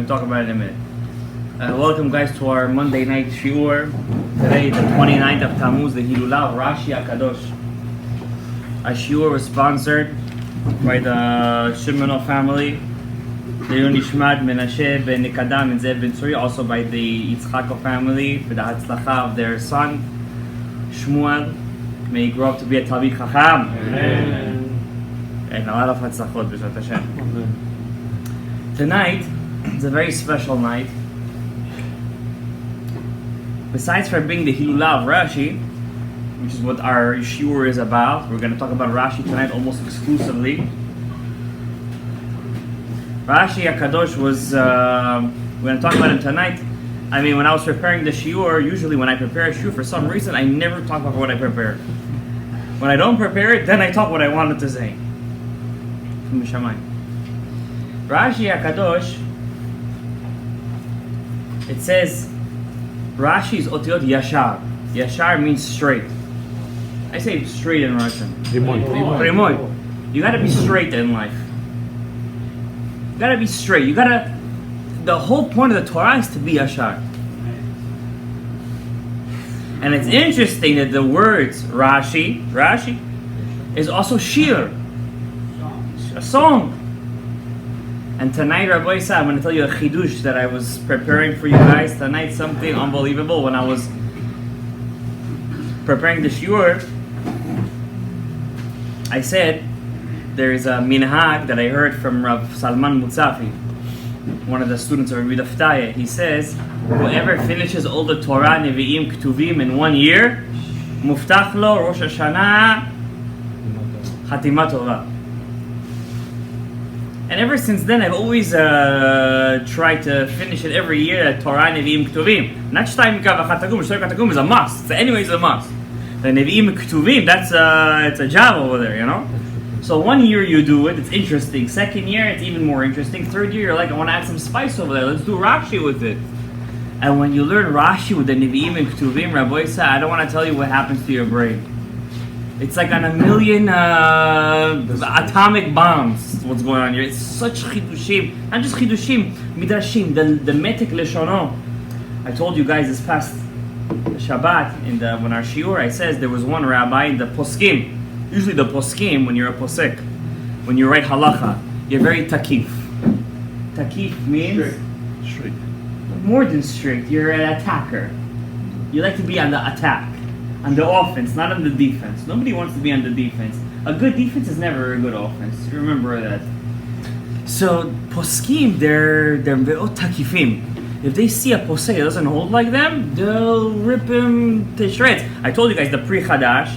going to talk about it in a minute. Welcome guys to our Monday night shiur. Today, the 29th of Tammuz, the HILULA of Rashi HaKadosh. Our shiur was sponsored by the Shimano family, the Yonishmad Menashe Ben Nikadam and Zev Ben Tzuri, also by the Yitzchako family, for the Hatzlacha of their son, Shmuel. May he grow up to be a Talmid Chacham. Amen. And a lot of Hatzlachot, B'ezrat Hashem. Amen. Tonight is a very special night. Besides for being the HILULA of Rashi, which is what our shiur is about, we're going to talk about Rashi tonight almost exclusively. Rashi HaKadosh was, we're going to talk about him tonight. I mean, when I was preparing the shiur, usually when I prepare a shiur, for some reason, I never talk about what I prepare. When I don't prepare it, then I talk what I wanted to say. From Shammai. Rashi HaKadosh, it says, Rashi is otiyot yashar. Yashar means straight. I say straight in Russian. Primoy. You gotta be straight in life. You gotta be straight. The whole point of the Torah is to be yashar. And it's interesting that the words Rashi is also shir, a song. And tonight, Rabbi Isa, I'm going to tell you a chidush that I was preparing for you guys tonight. Something unbelievable. When I was preparing the shiur, I said there is a minhag that I heard from Rav Salman Mutzafi, one of the students of Rabbi Daftaya. He says, whoever finishes all the Torah, Nevi'im, Ketuvim in 1 year, muftach lo Rosh Hashanah Chatima Torah. And ever since then, I've always tried to finish it every year. Torah, Nevi'im, Ketuvim. Not Shtayim Mikav Achat Tagum. Shtayim Tagum is a must. So anyway, it's a must. The Nevi'im, Ketuvim, that's it's a job over there, you know. So 1 year you do it, it's interesting. Second year, it's even more interesting. Third year, you're like, I want to add some spice over there. Let's do Rashi with it. And when you learn Rashi with the Nevi'im and Ketuvim, Rabbi Isa, I don't want to tell you what happens to your brain. It's like on a million atomic bombs. What's going on here? It's such chidushim, not just chidushim, midrashim. The metek leshono. I told you guys this past Shabbat when our shiur, I says there was one rabbi, the poskim. Usually the poskim, when you're a posek, when you write halacha, you're very takif. Takif means straight. More than straight. You're an attacker. You like to be on the attack. On the offense, not on the defense. Nobody wants to be on the defense. A good defense is never a good offense. Remember that. So poskim, they're ve'ot takifim. If they see a posek that doesn't hold like them, they'll rip him to shreds. I told you guys the Pri Chadash,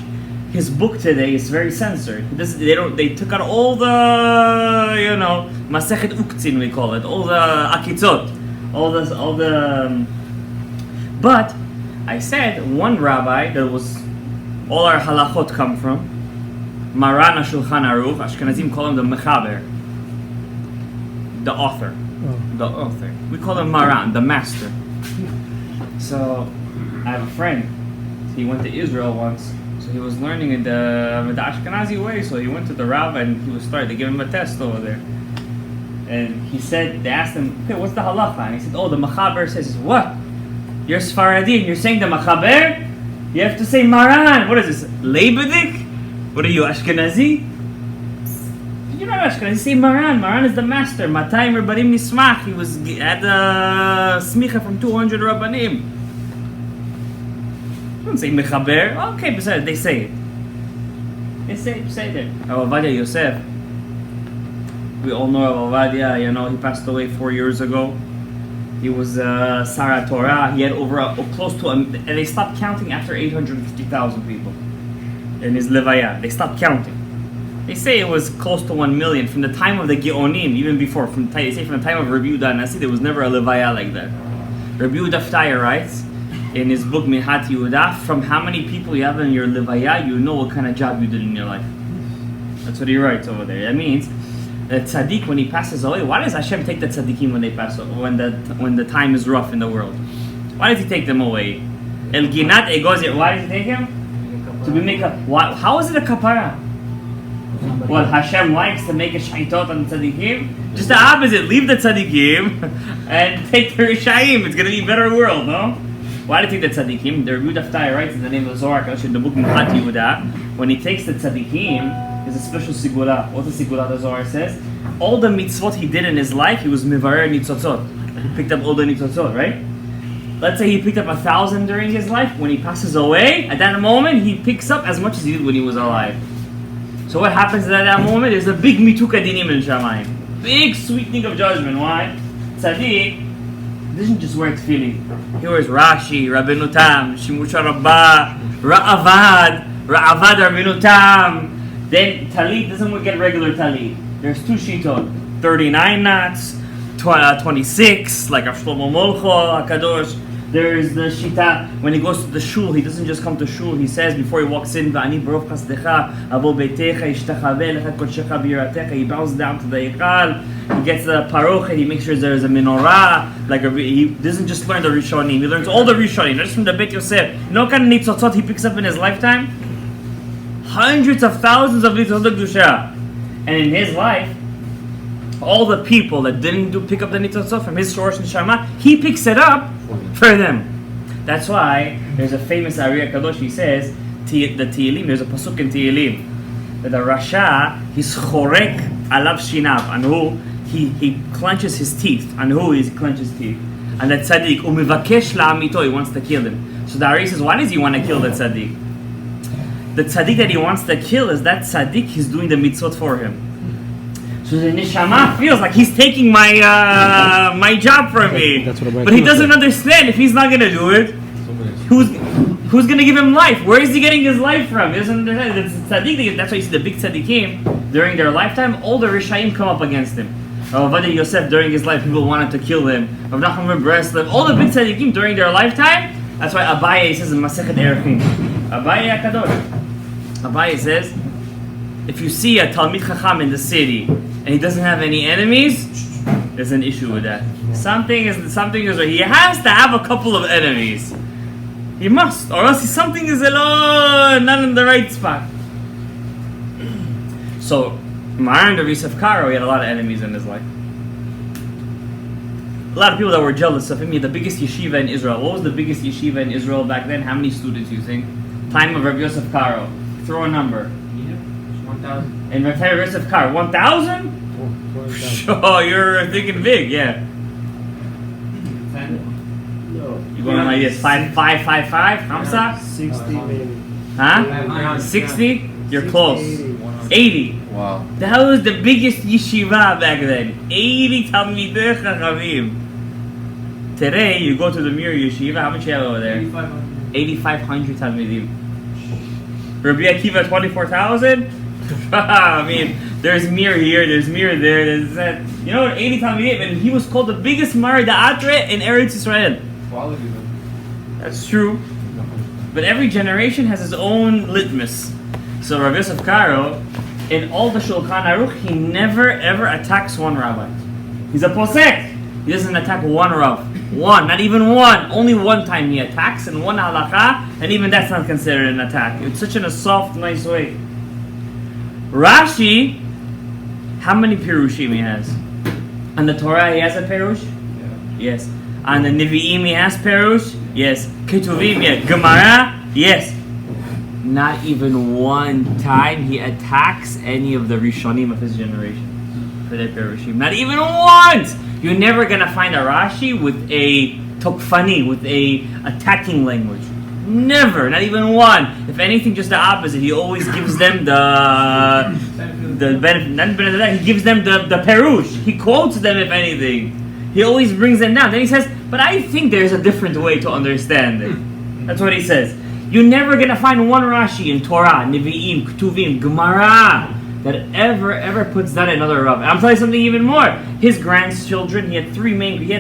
his book today is very censored. They took out all the Masechet Uktzin we call it, all the akitzot, all the. But I said one rabbi that was all our halachot come from, Maran HaShulchan Aruch, Ashkenazim call him the Mechaber, the author. The author. We call him Maran, the master. So I have a friend. He went to Israel once. So he was learning in the Ashkenazi way. So he went to the rabbi and they gave him a test over there. And he said, they asked him, okay, what's the halacha? And he said, oh, the Mechaber says, what? You're Sfaradi and you're saying the Machaber? You have to say Maran. What is this? Leibedik? What are you, Ashkenazi? You're not Ashkenazi. Say Maran. Maran is the master. Matayim Rabbanim Nismach. He had a smicha from 200 Rabbanim. You don't say Mechaber. Okay, besides, they say it. They say it. Rav Ovadia Yosef. We all know Rav Ovadia. He passed away 4 years ago. He was Sara Torah. He had close to and they stopped counting after 850,000 people in his levaya. They stopped counting. They say it was close to 1 million from the time of the Geonim, even before. They say from the time of Rabbi Yehuda Nasi, there was never a levaya like that. Rabbi Yehuda Daftaya writes in his book Minhat Yehuda, from how many people you have in your levaya, you know what kind of job you did in your life. That's what he writes over there. That means the tzaddik, when he passes away, why does Hashem take the tzaddikim when they pass away, when the time is rough in the world? Why does he take them away? El Ginat Egozir, why does he take him? To be make a. How is it a kapara? What Hashem likes to make a shaitot on the tzaddikim? Just the opposite. Leave the tzaddikim and take the rishayim. It's going to be a better world, no? Why do you take the tzaddikim? The Rebbe Daftai writes in the name of the Zohar in the book Mechat Yehuda, when he takes the tzaddikim, there's a special sigula. What the sigula the Zohar says? All the mitzvot he did in his life, he was mivarer nitzotzot. He picked up all the nitzotzot, right? Let's say he picked up 1,000 during his life. When he passes away, at that moment, he picks up as much as he did when he was alive. So what happens at that moment? There's a big mituka dinim in Shamayim. Big sweetening of judgment. Why? Tzaddik doesn't just wear tefillin. He wears Rashi, Rabbeinu Tam, Shimusha Rabbah, Ra'avad Rabbeinu Tam. Then Talit doesn't get regular Talit. There's 2 shitot, 39 knots, 26, like R.Shalom Molcho, HaKadosh. There's the shita, when he goes to the shul, he doesn't just come to shul, he says before he walks in, V'ani barov chasdecha, abo beitecha, ishtachaveh lecha kodshecha b'yiratecha, he bows down to the Eichal, he gets the parochet, he makes sure there's a menorah, like he doesn't just learn the Rishonim, he learns all the Rishonim, not just from the Beit Yosef. You know what kind of nitzotzot he picks up in his lifetime? Hundreds of thousands of nitzotzot kedusha. And in his life, all the people that didn't pick up the nitzotzot from his source and Shama, he picks it up for them. That's why there's a famous Ari Kadosh. He says the Tehillim. There's a pasuk in Tehillim that the Rasha he's chorek alav shinav, and who he clenches his teeth, and who he clenches teeth, and that tzaddik umivakesh la'amito, he wants to kill him. So the Ari says, why does he want to kill that tzaddik? The tzaddik that he wants to kill is that tzaddik he's doing the mitzvot for him. So the neshama feels like he's taking my my job from me. But he doesn't understand, if he's not going to do it, who's going to give him life? Where is he getting his life from? He doesn't understand. It's tzaddik, that's why you see the big tzaddikim, during their lifetime, all the rishayim come up against him. Rav Ovadia Yosef, during his life, people wanted to kill him. Rav Nachman ben Breslev, all the big tzaddikim during their lifetime, that's why Abaye says in Masechet Erechim, Abaye HaKadosh, Abaye says, if you see a Talmid Chacham in the city, and he doesn't have any enemies, there's an issue with that. Something is right. He has to have a couple of enemies. He must, or else something is not in the right spot. So, Maran of Yosef Karo, he had a lot of enemies in his life. A lot of people that were jealous of him. He had the biggest yeshiva in Israel. What was the biggest yeshiva in Israel back then? How many students you think? Time of Rabbi Yosef Karo. Throw a number. 1,000. And Rabbi Yosef Karo, 1,000? Sure, you're thinking big, yeah. 10? No. You're going like this, 5, Hamza? 60 maybe. Huh? 60? You're close. 80. Wow. That was the biggest yeshiva back then. 80 Talmidei Chachamim. Today, you go to the Mir Yeshiva, how much you have over there? 8,500 Talmidim. Rabbi Akiva, 24,000? I mean, there's Mir here, there's Mir there, there's that. You know what, 80 Talmidim, and he was called the biggest Mari Da'atre in Eretz Yisrael. Quality though. That's true. But every generation has his own litmus. So Rabbi Yosef Karo, in all the Shulchan Aruch, he never ever attacks one rabbi. He's a posek. He doesn't attack one rav. One, not even one. Only one time he attacks, and one halakha, and even that's not considered an attack. It's such in a soft, nice way. Rashi, how many pirushim he has? On the Torah he has a pirush? Yeah. Yes. On the Nevi'im he has pirush? Yes. Ketuvim, yes. Gemara? Yes. Not even one time he attacks any of the Rishonim of his generation for their pirushim. Not even once! You're never gonna find a Rashi with a tokfani, with a attacking language. Never, not even one. If anything, just the opposite. He always gives them the benefit. Not benefit of that. He gives them the perush. He quotes them, if anything. He always brings them down. Then he says, "But I think there's a different way to understand it." That's what he says. You're never gonna find one Rashi in Torah, Nevi'im, Ketuvim, Gemara that ever puts down another Rav. I'm telling you something even more. His grandchildren, he had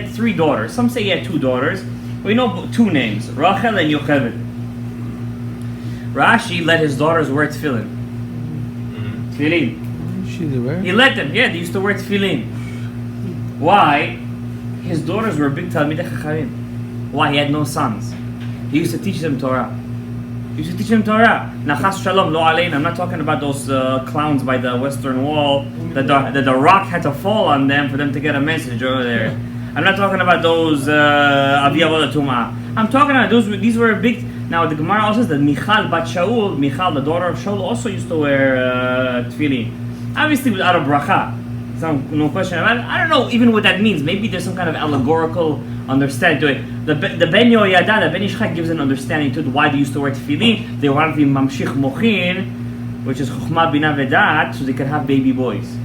three daughters. Some say he had 2 daughters. We know 2 names, Rachel and Yocheved. Rashi let his daughters wear tefillin. Tefillin. He let them, yeah, they used to wear tefillin. Why? His daughters were big Talmidei Chachamim. Why? He had no sons. He used to teach them Torah. You should teach him Torah. Nachas Shalom, lo alein. I'm not talking about those clowns by the Western Wall that the rock had to fall on them for them to get a message over there. I'm not talking about those Aviyavoda Tumah. I'm talking about these were big. Now the Gemara also says that Michal bat Shaul, Michal, the daughter of Shaul, also used to wear tefillin. Obviously without a bracha. No question about it. I don't know even what that means. Maybe there's some kind of allegorical understanding to it. The Ben Yoyada, the Ben Ishchak gives an understanding to it why they used to wear tefillin. They wanted to be mamshich mochin, which is chokhmah bina vedat, so they could have baby boys.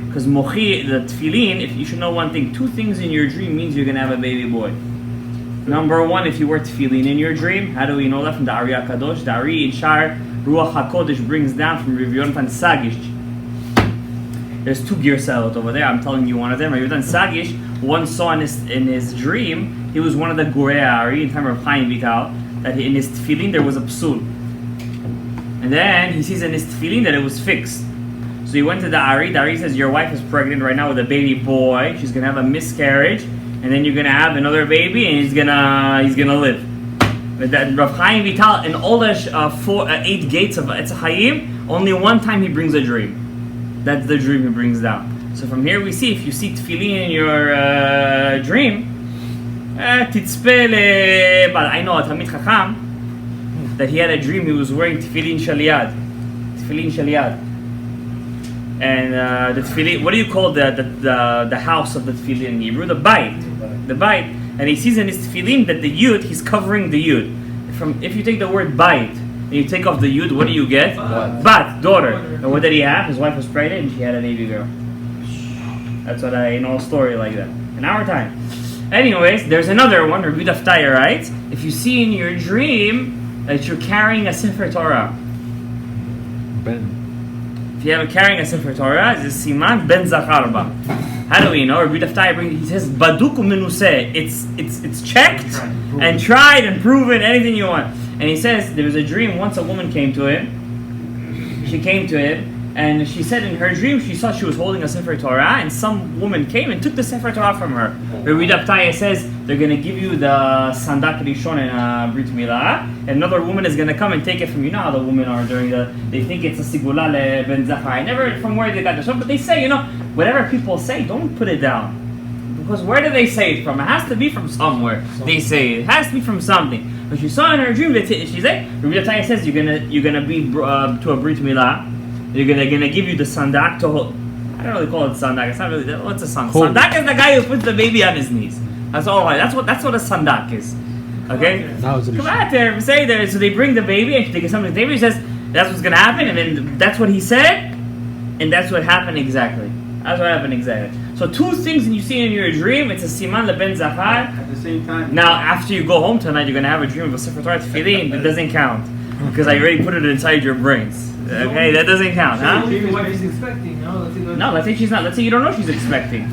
Because mochi, the tefillin, if you should know one thing, 2 things in your dream means you're gonna have a baby boy. Number 1, if you wear tefillin in your dream, how do we know that? From the Ari HaKadosh. The Ari in Shar Ruach HaKodesh brings down from Rav Yonatan Sagish. There's 2 Girsalot over there. I'm telling you one of them. Rav Yonatan Sagish, one saw in his dream, he was one of the Gorei Ari in time of Chaim Vital, that in his tefillin there was a psul. And then he sees in his tefillin that it was fixed. So he went to the Ari. The Ari says, your wife is pregnant right now with a baby boy. She's going to have a miscarriage. And then you're going to have another baby and he's gonna live. But that Rav Chaim Vital, in all the 8 gates of Etz Chaim, only one time he brings a dream. That's the dream he brings down. So from here we see, if you see tefillin in your dream, titzpe but I know a Talmid Chacham that he had a dream he was wearing tefillin shaliyad. Tefillin shaliyad. And the tefillin, what do you call the house of the tefillin in Hebrew? The bait. The bait. And he sees in his tefillin that the yud, he's covering the yud. If you take the word bait and you take off the yud, what do you get? Bat, daughter. And what did he have? His wife was pregnant and she had a baby girl. That's what I know, a story like that. In our time. Anyways, there's another one, Rabbi Daftaya writes, if you see in your dream that you're carrying a Sefer Torah. If you have carrying a Sefer Torah, it's a Siman Ben Zacharba. How do we know? Rabbi Daftaya, he says, Baduk u'menuseh. It's checked and tried and proven, anything you want. And he says, there was a dream, once a woman came to him. She came to him, and she said in her dream, she saw she was holding a Sefer Torah, and some woman came and took the Sefer Torah from her. Rabbi Daftaya says, they're going to give you the Sandak Rishon and Brit Milah, and another woman is going to come and take it from you. You know how the women are they think it's a Sigula le Ben Zachar. I never from where they got this from, but they say, whatever people say, don't put it down. Because where do they say it from? It has to be from somewhere. They say it has to be from something. But she saw in her dream, she said, Rabbi Daftaya says, you're gonna be to a Brit Milah. They're gonna give you the sandak to hold. I don't really call it sandak. It's not really. What's a sandak? Sandak is the guy who puts the baby on his knees. That's all right. That's what a sandak is. Okay. Come out there, say there. So they bring the baby and they get something. The baby says that's what's gonna happen, and then that's what he said, and that's what happened exactly. That's what happened exactly. So 2 things you see in your dream. It's a siman leben zachar. At the same time. Now after you go home tonight, you're gonna have a dream of a Sefer Torah tefillin. It doesn't count because I already put it inside your brains. Okay, that doesn't count, huh? What she's expecting, no? No, let's say she's not. Let's say you don't know she's expecting.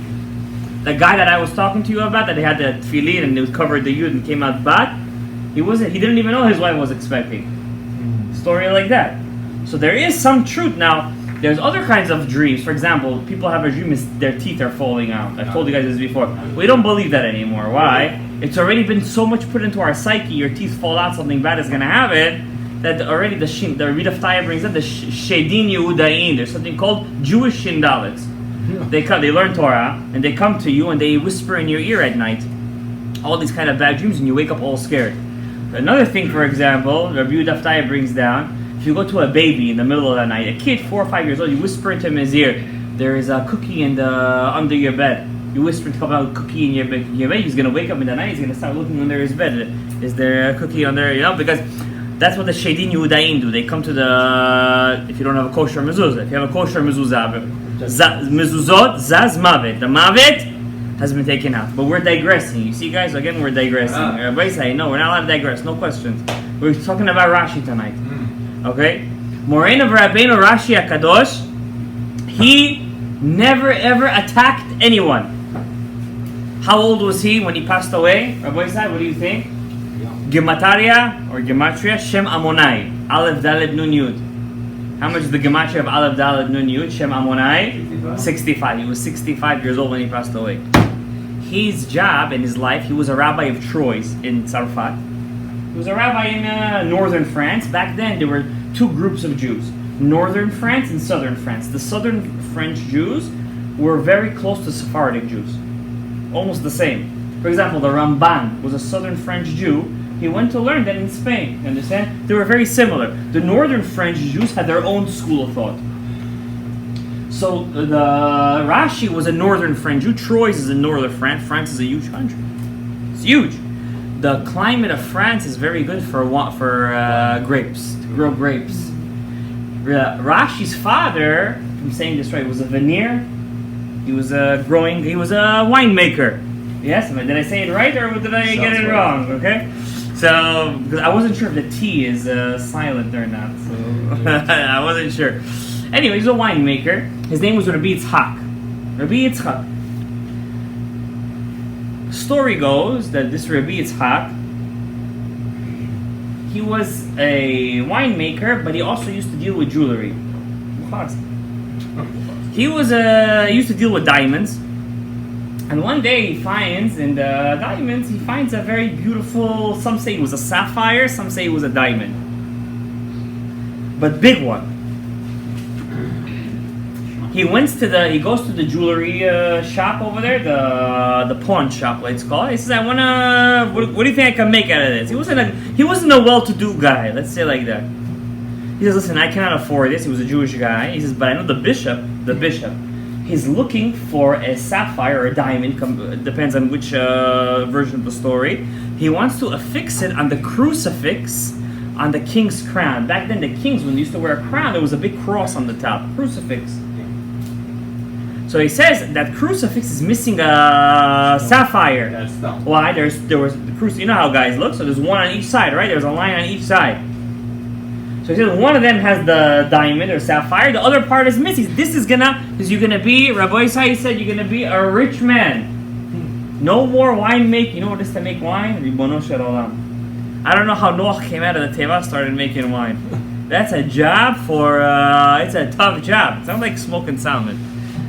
The guy that I was talking to you about, that they had the tefillin and it was covered the yud and came out bat, he didn't even know his wife was expecting. Story like that. So there is some truth. Now, there's other kinds of dreams. For example, people have a dream their teeth are falling out. I've told you guys this before. We don't believe that anymore. Why? It's already been so much put into our psyche, your teeth fall out, something bad is going to happen, that already the Rabbi Daftaya brings up the Shedin Yehudain. There's something called Jewish Shindalets. They learn Torah and they come to you and they whisper in your ear at night all these kind of bad dreams and you wake up all scared. Another thing, for example, Rabbi Daftaya brings down, if you go to a baby in the middle of the night, a kid 4 or 5 years old, you whisper into him in his ear, there is a cookie under your bed. You whisper to him about a cookie in your bed. He's going to wake up in the night, he's going to start looking under his bed. Is there a cookie under, because that's what the Shedin Yehudain do. They come to if you don't have a kosher mezuzah. If you have a kosher mezuzah, mezuzot, zaz mavet. The mavet has been taken out. But we're digressing. You see, guys, again, we're digressing. Everybody say, no, we're not allowed to digress. No questions. We're talking about Rashi tonight. Okay? Morein of Rabbeinu Rashi HaKadosh, he never ever attacked anyone. How old was he when he passed away? Rabbi Isai, what do you think? Gemataria or Gematria, Shem Amonai, Aleph Daled Nun Yud. How much is the Gematria of Aleph Daled Nun Yud? Shem Amonai? 65. He was 65 years old when he passed away. His job in his life, he was a rabbi of Troyes in Tzarfat. He was a rabbi in northern France. Back then, there were two groups of Jews: northern France and southern France. The southern French Jews were very close to Sephardic Jews, almost the same. For example, the Ramban was a southern French Jew. He went to learn that in Spain. You understand? They were very similar. The northern French Jews had their own school of thought. So the Rashi was a northern French Jew. Troyes is in northern France. France is a huge country. It's huge. The climate of France is very good for grapes, to grow grapes. Rashi's father, if I'm saying this right, was a veneer. He was a winemaker. Yes, did I say it right or did I get it wrong? Okay, so because I wasn't sure if the T is silent or not, so I wasn't sure. Anyway, he's a winemaker. His name was Rabbi Yitzchak. Rabbi Yitzchak. Story goes that this Rabbi Yitzchak, he was a winemaker, but he also used to deal with jewelry. He used to deal with diamonds. And one day he finds in the diamonds, he finds a very beautiful, some say it was a sapphire, some say it was a diamond. But big one. He goes to the jewelry shop over there, the pawn shop, let's call it. He says, I wanna, what do you think I can make out of this? He wasn't a well-to-do guy, let's say like that. He says, listen, I cannot afford this. He was a Jewish guy. He says, but I know the bishop, he's looking for a sapphire or a diamond, depends on which version of the story. He wants to affix it on the crucifix on the king's crown. Back then, the kings, when they used to wear a crown, there was a big cross on the top, crucifix. So he says that crucifix is missing a sapphire. Why? There was the crucifix. You know how guys look. So there's one on each side, right? There's a line on each side. So he says one of them has the diamond or sapphire. The other part is missing. Because you're gonna be. Rabbi Isai said you're gonna be a rich man. No more wine make. You know what it is to make wine? Ribono shel olam. I don't know how Noach came out of the teva, started making wine. That's a job for. It's a tough job. It sounds like smoking salmon.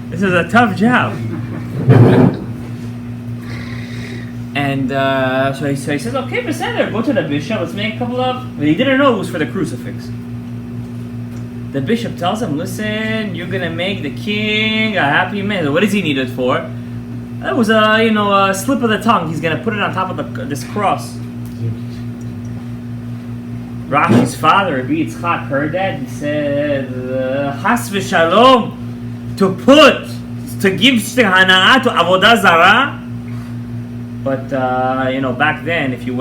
This is a tough job. And so he says, okay, Beseder, go to the bishop, let's make a couple of... But he didn't know it was for the crucifix. The bishop tells him, listen, you're going to make the king a happy man. What does he need it for? That was a slip of the tongue. He's going to put it on top of this cross. Rashi's father, Rabbi Yitzchak, heard that. He said, Chas v'shalom. To give hana'ah to avodah zarah, but back then, if you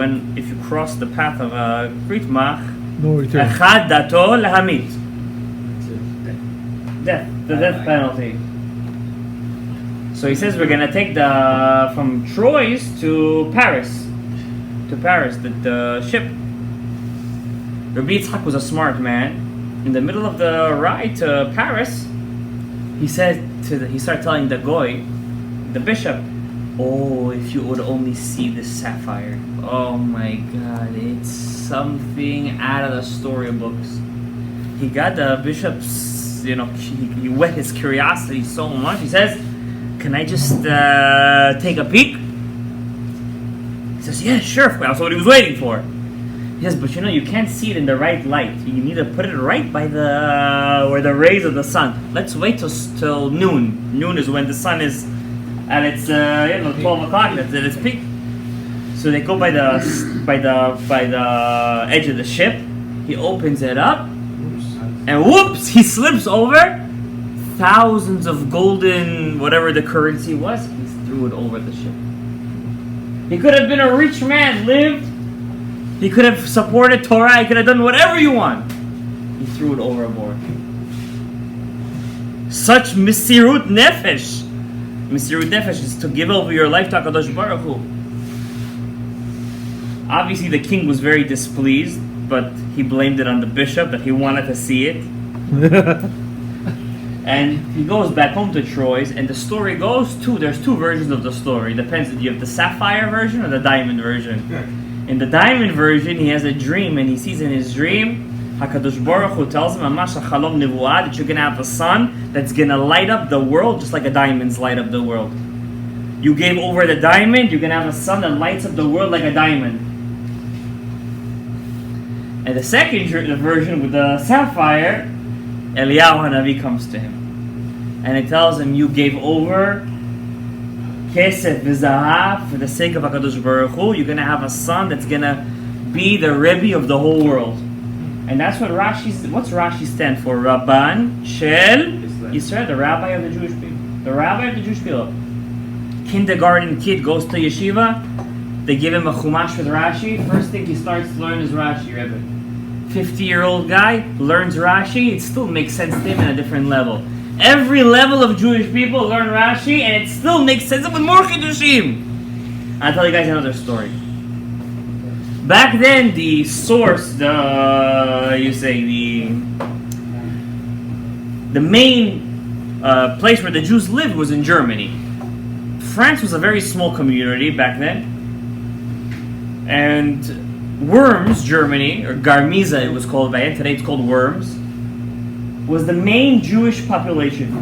crossed the path of a Kritmach, echad dato lahamit, death, the death penalty. So he says we're gonna take from Troyes to Paris, the ship. Rabbi Yitzchak was a smart man. In the middle of the ride to Paris, he started telling the goy, the bishop, oh, if you would only see this sapphire. Oh my God, it's something out of the storybooks. He got the bishop's, he whet his curiosity so much. He says, can I just take a peek? He says, yeah, sure. That's what he was waiting for. He says, but you can't see it in the right light. You need to put it right by where the rays of the sun. Let's wait till noon. Noon is when the sun is at its 12 o'clock. That's at its peak. So they go by the edge of the ship. He opens it up, and whoops! He slips over. Thousands of golden, whatever the currency was, he threw it over the ship. He could have been a rich man, lived. He could have supported Torah. He could have done whatever you want. He threw it overboard. Such misirut nefesh. Misirut nefesh is to give over your life to HaKadosh Baruch Hu. Obviously, the king was very displeased, but he blamed it on the bishop that he wanted to see it. And he goes back home to Troyes, and the story goes there's two versions of the story. Depends if you have the sapphire version or the diamond version. In the diamond version, he has a dream, and he sees in his dream, HaKadosh Baruch Hu tells him, Amash HaChalom Nevuah, that you're going to have a sun that's going to light up the world just like a diamond's light up the world. You gave over the diamond, you're going to have a sun that lights up the world like a diamond. And the second version with the sapphire, Eliyahu Hanavi comes to him. And it tells him, you gave over kesef v'zahav for the sake of HaKadosh Baruch Hu. You're going to have a son that's going to be the Rebbe of the whole world. And that's what what's Rashi stand for? Rabban Shel Yisrael, the rabbi of the Jewish people. The rabbi of the Jewish people. Kindergarten kid goes to yeshiva, they give him a chumash with Rashi. First thing he starts to learn is Rashi, Rebbe. 50-year-old guy learns Rashi, it still makes sense to him at a different level. Every level of Jewish people learn Rashi, and it still makes sense with more Kiddushim. I'll tell you guys another story. Back then, the source, the main place where the Jews lived was in Germany. France was a very small community back then. And Worms, Germany, or Garmiza it was called back then, today it's called Worms, was the main Jewish population.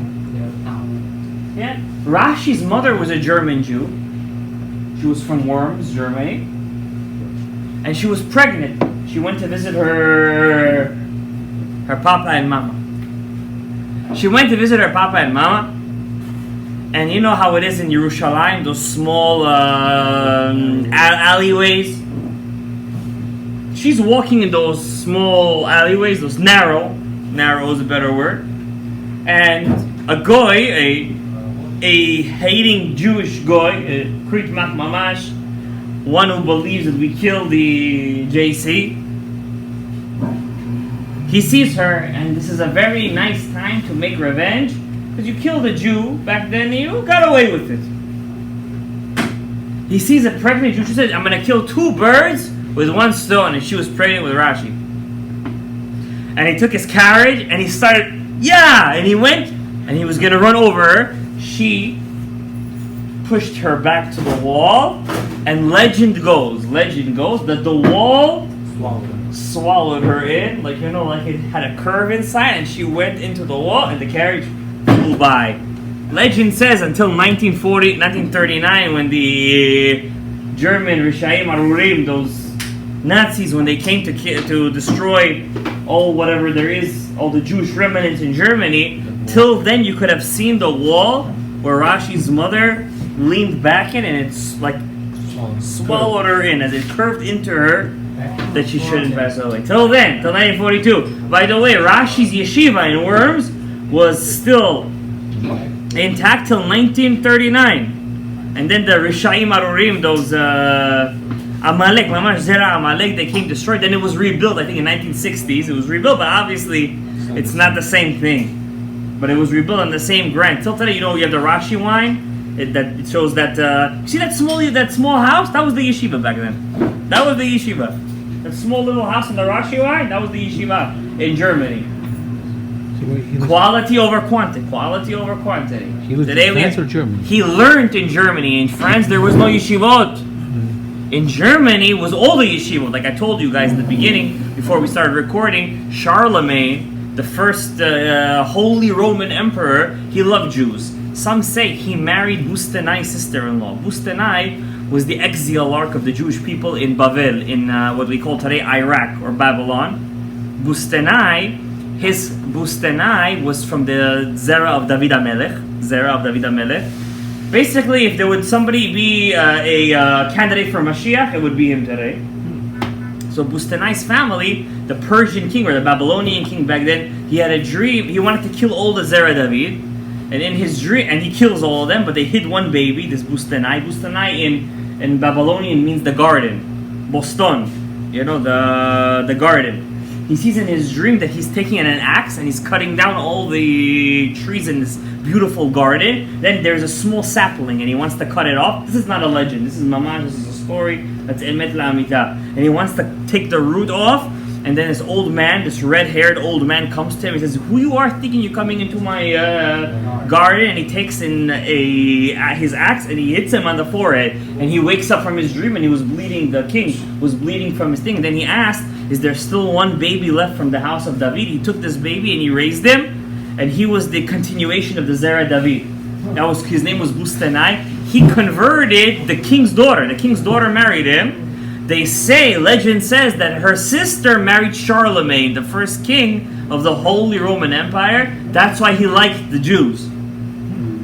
Yeah. Rashi's mother was a German Jew. She was from Worms, Germany. And she was pregnant. She went to visit her papa and mama. She went to visit her papa and mama. And you know how it is in Yerushalayim, those small alleyways. She's walking in those small alleyways, those narrow is a better word. And a goy, a hating Jewish goy, Krit Mak Mamash, one who believes that we killed the JC, he sees her, and this is a very nice time to make revenge, because you killed a Jew back then, you got away with it. He sees a pregnant Jew. She said, I'm going to kill 2 birds with 1 stone, and she was pregnant with Rashi. And he took his carriage, and he started, and he went, and he was going to run over her. She pushed her back to the wall, and legend goes that the wall swallowed her in, like it had a curve inside, and she went into the wall, and the carriage flew by. Legend says until 1939, when the German RASHI-Everyones, those Nazis, when they came to destroy all whatever there is, all the Jewish remnants in Germany, till then you could have seen the wall where Rashi's mother leaned back in, and it's like swallowed her in as it curved into her that she shouldn't pass away. Till then, till 1942. By the way, Rashi's yeshiva in Worms was still intact till 1939. And then the RASHI-Everyones, those Amalek, Mamash Zera Amalek, they came destroyed. Then it was rebuilt, I think in 1960s. It was rebuilt, but obviously it's not the same thing. But it was rebuilt on the same grant. Till today, you have the Rashi wine. It shows that, see that small house? That was the yeshiva back then. That was the yeshiva. That small little house in the Rashi wine, that was the yeshiva in Germany. Quality over quantity. Quality over quantity. He was in France or Germany? He learned in Germany. In France, there was no yeshivot. In Germany, was all the yeshivot. Like I told you guys in the beginning, before we started recording, Charlemagne, the first Holy Roman Emperor, he loved Jews. Some say he married Bustenai's sister-in-law. Bustenai was the exilarch of the Jewish people in Bavel, in what we call today Iraq or Babylon. Bustenai was from the Zera of David HaMelech. Basically, if there would somebody be a candidate for Mashiach, it would be him today. So Bustenai's family, the Persian king or the Babylonian king back then, he had a dream. He wanted to kill all the Zera David. And in his dream, and he kills all of them, but they hid one baby, this Bustenai. Bustenai in Babylonian means the garden. Boston, the garden. He sees in his dream that he's taking an axe and he's cutting down all the trees in this beautiful garden. Then there's a small sapling and he wants to cut it off. This is not a legend. This is mamash. This is a story. That's emet la'amita. And he wants to take the root off. And then this old man, this red-haired old man comes to him. He says, "Who you are thinking you're coming into my garden?" And he takes in his axe and he hits him on the forehead. And he wakes up from his dream and he was bleeding. The king was bleeding from his thing. And then he asked, "Is there still one baby left from the house of David?" He took this baby and he raised him. And he was the continuation of the Zera David. His name was Bustenai. He converted the king's daughter. The king's daughter married him. They say, legend says, that her sister married Charlemagne, the first king of the Holy Roman Empire. That's why he liked the Jews.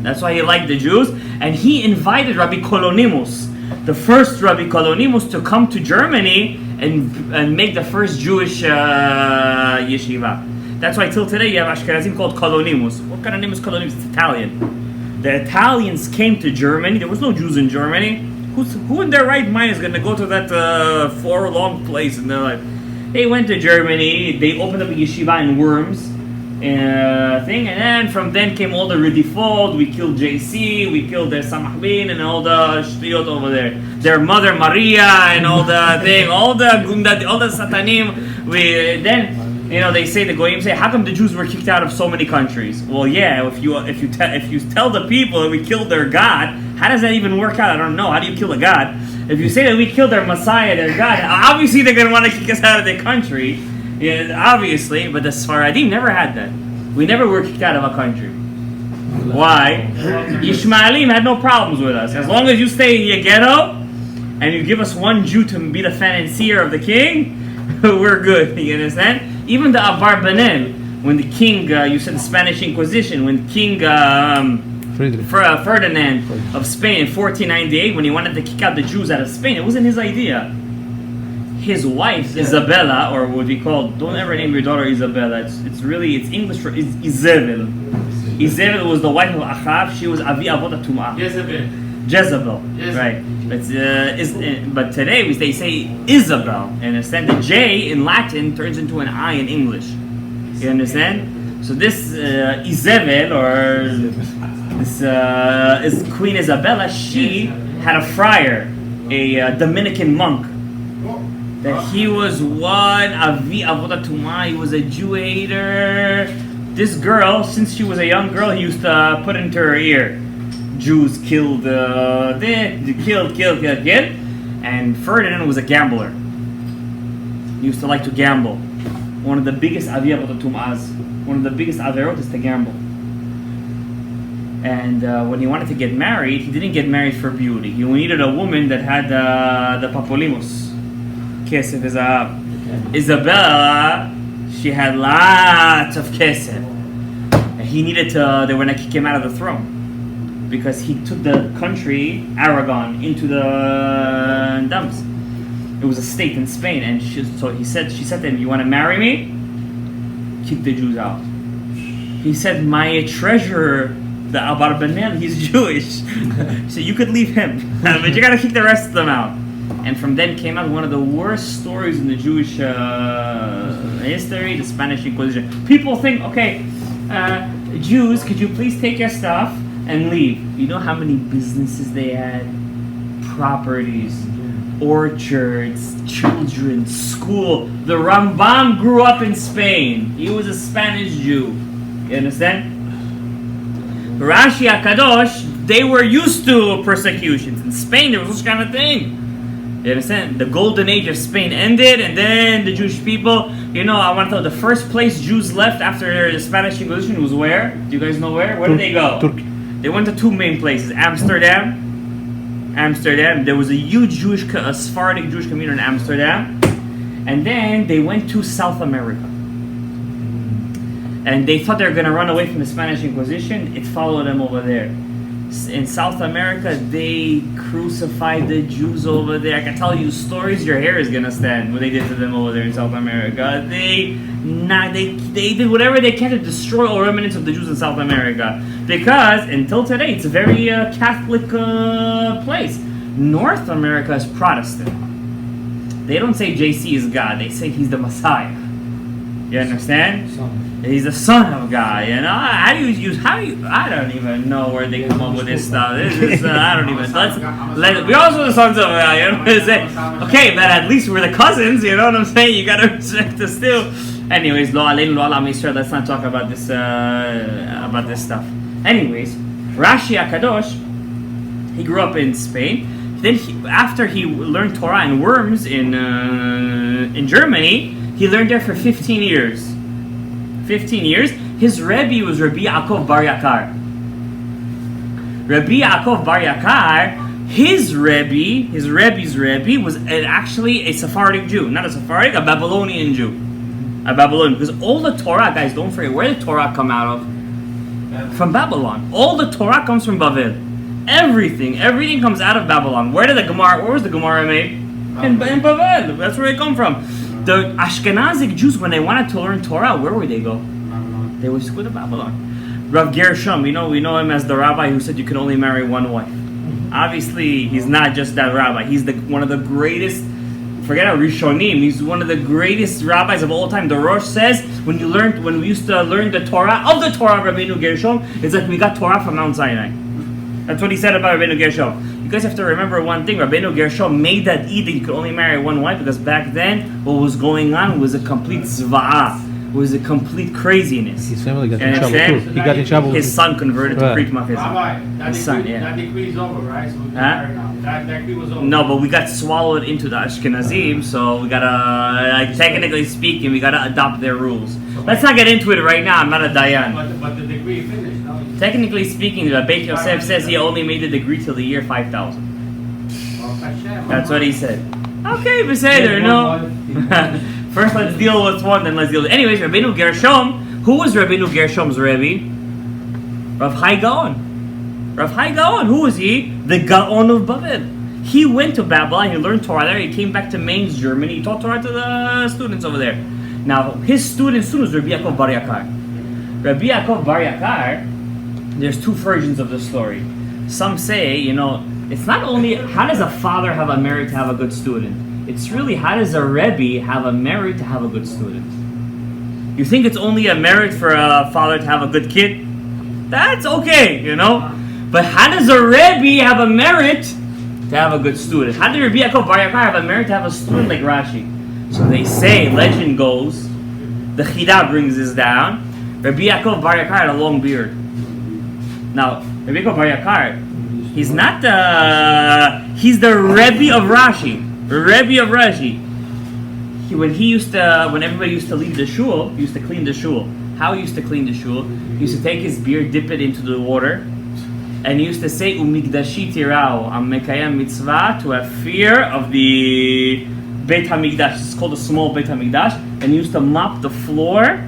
That's why he liked the Jews. And he invited Rabbi Kolonimus, the first Rabbi Kolonimus, to come to Germany and make the first Jewish yeshiva. That's why till today you have Ashkenazim called Kolonimus. What kind of name is Kolonimus? It's Italian. The Italians came to Germany. There was no Jews in Germany. Who in their right mind is going to go to that far-long place in their life? They went to Germany. They opened up a yeshiva in Worms, and then from then came all the Redifot. We killed JC. We killed their Samachbin and all the Shtiyot over there. Their mother Maria and all the thing, all the Satanim. They say, the Goyim say, how come the Jews were kicked out of so many countries? Well, yeah, if you tell the people that we killed their God, how does that even work out? I don't know. How do you kill a God? If you say that we killed their Messiah, their God, obviously they're going to want to kick us out of their country. Yeah, obviously, but the Sfaradim never had that. We never were kicked out of a country. Why? Yishmaelim had no problems with us. As long as you stay in your ghetto and you give us one Jew to be the financier of the king, we're good. You understand? Even the Abarbanel, when the king, you said the Spanish Inquisition, when King Ferdinand of Spain in 1498, when he wanted to kick out the Jews out of Spain, it wasn't his idea. His wife, Isabella, or what we call, don't ever name your daughter Isabella, it's English for Izebel. Izebel was the wife of Achav, she was Avi Avot HaTum'ah. Jezebel, right. But today they say Isabel, and understand the J in Latin turns into an I in English. You understand? So this Isabel, or this is Queen Isabella, she had a friar, a Dominican monk, that he was one Avi Avot HaTum'ah, he was a Jew hater. This girl, since she was a young girl, he used to put into her ear, Jews killed, killed. And Ferdinand was a gambler. He used to like to gamble. One of the biggest Aviyah B'Tum'az, one of the biggest Averot is to gamble. And when he wanted to get married, he didn't get married for beauty. He needed a woman that had the papolimos. Kesef is Isabella, she had lots of kesef. And he needed to, they were going to kick him out of the throne, because he took the country, Aragon, into the dumps. It was a state in Spain, and she said to him, "You want to marry me? Kick the Jews out." He said, "My treasurer, the Abarbanel, he's Jewish, so you could leave him, but you got to kick the rest of them out." And from then came out one of the worst stories in the Jewish history, the Spanish Inquisition. People think, okay, Jews, could you please take your stuff and leave? You know how many businesses they had? Properties, orchards, children, school. The Rambam grew up in Spain. He was a Spanish Jew. You understand? Rashi HaKadosh, they were used to persecutions. In Spain, there was this kind of thing. You understand? The golden age of Spain ended, and then the Jewish people, I want to tell you, the first place Jews left after the Spanish Inquisition was where? Do you guys know where? Where did they go? Turkey. They went to two main places. Amsterdam. There was a huge a Sephardic Jewish community in Amsterdam. And then they went to South America. And they thought they were going to run away from the Spanish Inquisition. It followed them over there. In South America, they crucified the Jews over there. I can tell you stories, your hair is going to stand, what they did to them over there in South America. They did whatever they can to destroy all remnants of the Jews in South America. Because, until today, it's a very Catholic place. North America is Protestant. They don't say JC is God, they say he's the Messiah. You understand? He's the son of God, I don't even know where they come up with this stuff. I don't even, we also the sons of God, okay, but at least we're the cousins, you know what I'm saying? You gotta respect us too. Anyways, let's not talk about this stuff. Anyways, Rashi HaKadosh, he grew up in Spain. Then after he learned Torah in Worms in Germany, he learned there for 15 years. 15 years. His Rebbe was Rabbi Yaakov Bar Yakar. Rabbi Yaakov Bar Yakar, His Rebbe's Rebbe was actually a Sephardic Jew, not a Sephardic, a Babylonian Jew, a Babylonian. Because all the Torah, guys, don't forget where did Torah come out of? From Babylon. All the Torah comes from Babel. Everything comes out of Babylon. Where was the Gemara made? In Babel. That's where it come from. The Ashkenazic Jews, when they wanted to learn Torah, where would they go? They would go to Babylon. Rav Gershom, we know him as the rabbi who said you can only marry one wife. Obviously, he's not just that rabbi. He's one of the greatest. Forget about Rishonim. He's one of the greatest rabbis of all time. The Rosh says when we used to learn the Torah of Rabbeinu Gershom, it's like we got Torah from Mount Sinai. That's what he said about Rabbeinu Gershom. You guys have to remember one thing. Rabbeinu Gershom made that eed that you could only marry one wife because back then what was going on was a complete zva'ah. It was a complete craziness. His family got in trouble too. He got in trouble. His son converted to Brit Machizah. That decree is over, right? So we can marry now. That decree was over. No, but we got swallowed into the Ashkenazim, so we gotta, technically speaking, we gotta adopt their rules. Let's not get into it right now. I'm not a Dayan. But the degree finished, no? Technically speaking, the Beit Yosef says he only made the degree till the year 5000. That's what he said. Okay, Beseder, no. First, let's deal with one, then let's deal with... Anyways, Rabbeinu Gershom, who was Rabbeinu Gershom's Rebbe? Rav Hai Gaon. Rav Hai Gaon, who was he? The Gaon of Babel. He went to Babylon, he learned Torah there, he came back to Mainz, Germany, he taught Torah to the students over there. Now, his student was Rabbi Yaakov Bar Yakar. Rabbi Yaakov Bar Yakar, there's two versions of the story. Some say, it's not only how does a father have a merit to have a good student. It's really how does a Rebbe have a merit to have a good student. You think it's only a merit for a father to have a good kid? That's okay, But how does a Rebbe have a merit to have a good student? How did Rabbi Yaakov Bar Yakar have a merit to have a student like Rashi? So they say, legend goes, the Chida brings this down, Rabbi Yaakov Bar Yakar had a long beard. Now, Rabbi Yaakov Bar Yakar, he's not he's the Rebbe of Rashi. Rebbe of Rashi. When everybody used to leave the shul, he used to clean the shul. How he used to clean the shul? He used to take his beard, dip it into the water, and he used to say, "Umigdashi tirao, am mekayem mitzvah," to have fear of the Beit Hamikdash. It's called a small Beit Hamikdash, and he used to mop the floor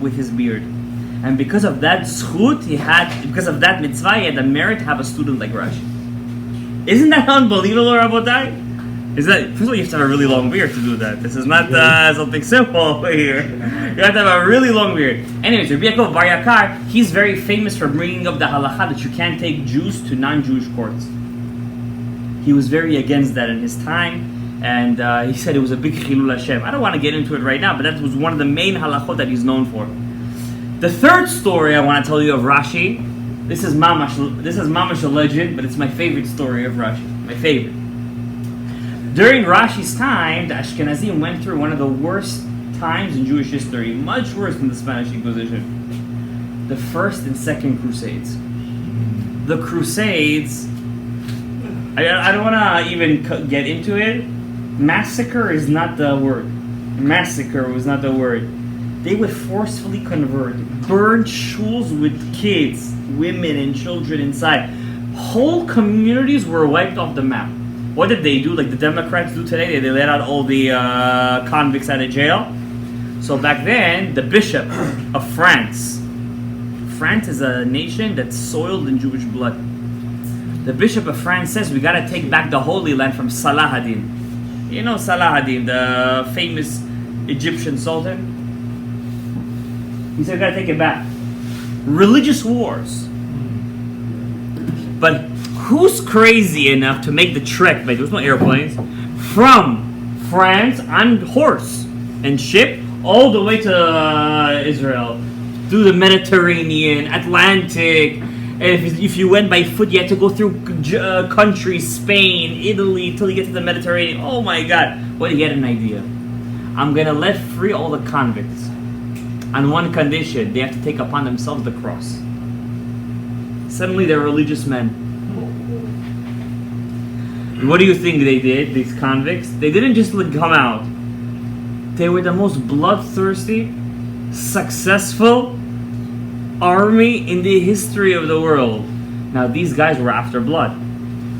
with his beard. And because of that zchut, because of that mitzvah, he had the merit to have a student like Rashi. Isn't that unbelievable, Rabotai? First of all, you have to have a really long beard to do that. This is not something simple here. You have to have a really long beard. Anyways, Rabbi Yaakov Bar Yakar, he's very famous for bringing up the halacha that you can't take Jews to non-Jewish courts. He was very against that in his time, and he said it was a big chilul Hashem. I don't want to get into it right now, but that was one of the main halachot that he's known for. The third story I want to tell you of Rashi, this is mamash a legend, but it's my favorite story of Rashi. My favorite. During Rashi's time, the Ashkenazim went through one of the worst times in Jewish history, much worse than the Spanish Inquisition. The First and Second Crusades. The Crusades, I don't want to even get into it. Massacre is not the word. Massacre was not the word. They would forcefully convert, burn shuls with kids, women, and children inside. Whole communities were wiped off the map. What did they do? Like the Democrats do today? They let out all the convicts out of jail. So back then, the bishop of France is a nation that's soiled in Jewish blood. The bishop of France says we got to take back the Holy Land from Salah ad-Din. You know Salah ad-Din, the famous Egyptian sultan? He said we got to take it back. Religious wars. But who's crazy enough to make the trek, there was no airplanes, from France on horse and ship all the way to Israel, through the Mediterranean, Atlantic, and if you went by foot, you had to go through countries, Spain, Italy, till you get to the Mediterranean. Oh my God, well, you had an idea. I'm going to let free all the convicts on one condition: they have to take upon themselves the cross. Suddenly they're religious men. What do you think they did, these convicts? They didn't just come out. They were the most bloodthirsty, successful army in the history of the world. Now, these guys were after blood.